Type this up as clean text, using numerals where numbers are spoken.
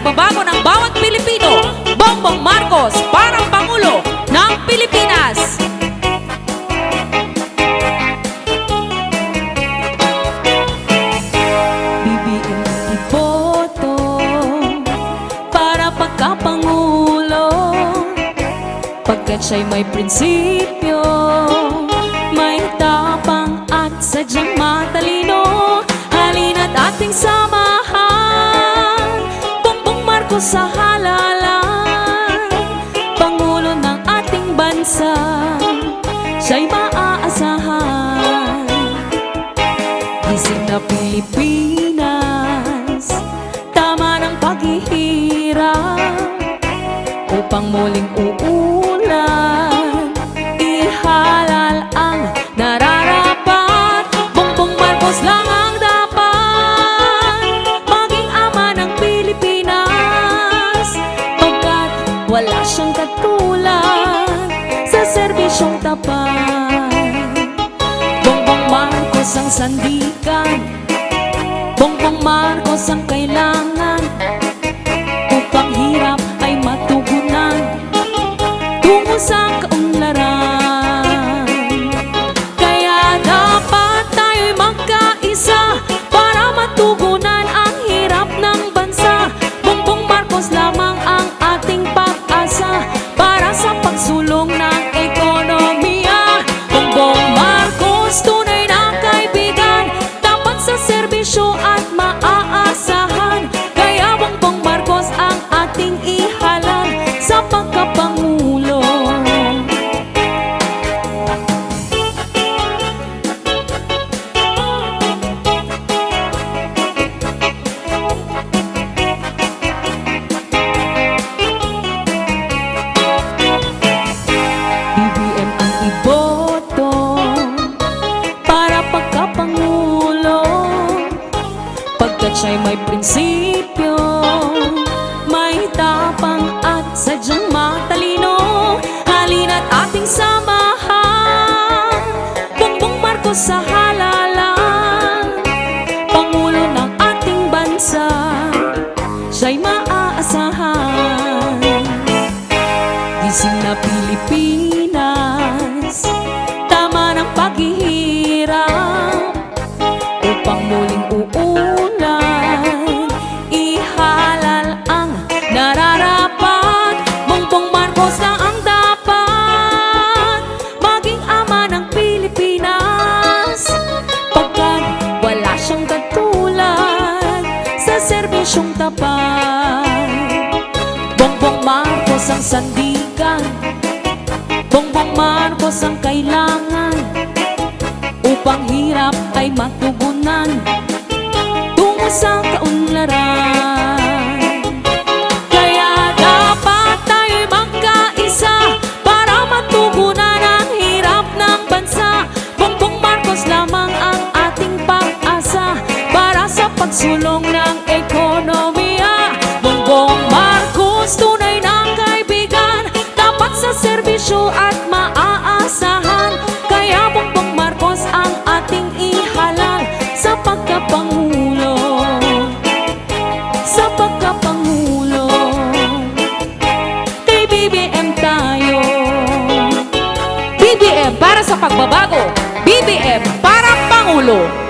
pagbabago ng bawat Pilipino. Bongbong Marcos, parang Pangulo ng Pilipinas. BBM iboto para pagkapangulo, pagkat siya'y may prinsipyo, may tapang at sadyang matalino. Halina't ating samahan Bongbong Marcos sa halalan, Pangulo ng ating bansa, siya'y maaasahan. Gising na Pilipinas, tama ng paghihirap, upang muling uulan, ihalal ang nararapat. Bongbong Marcos lang ang dapat maging ama ng Pilipinas, pagkat wala siyang katulad sa serbisyong tapat. Bongbong Marcos ang sandigan, Bongbong Marcos ang kailangan, upang hirap ay matugunan tungo sa kaunlaran. Kaya dapat tayo'y magkaisa para matugunan ang hirap ng bansa. Bongbong Marcos lamang ang ating pag-asa para sa pagsulong ng ekonomiya. Bongbong Marcos, tunay na kaibigan, tapat sa serbisyo at maaasahan. Kaya Bongbong Marcos ang ating ihalal sa pagkapangulo. BBM ang iboto para pagkapangulo, pagkat siya'y may prinsipyo, may tapang at sadyang matalino. Halina't ating samahan Bongbong Marcos sa halalan, Pangulo ng ating bansa, siya'y maaasahan. Gising na Pilipinas, tama ng paghihirap, upang muling uulan, ihalal ang nararapat. Bongbong Marcos lang ang dapat maging ama ng Pilipinas, pagkat wala siyang katulad sa serbisyong tapat. Bongbong Marcos ang sandigan, Bongbong Marcos ang kailangan, upang hirap ay matugunan tungo sa kaunlaran. Kaya dapat tayo'y magkaisa para matugunan ang hirap ng bansa. Bongbong Marcos lamang ang ating pag-asa para sa pagsulong ng ekonomiya. Bongbong Marcos, tunay na kaibigan, tapat sa serbisyo at maaasahan. Kaya Bongbong Marcos ang ating ihalal sa pagkapangulo, sa pagkapangulo. Kay BBM tayo, BBM para sa pagbabago, BBM para Pangulo.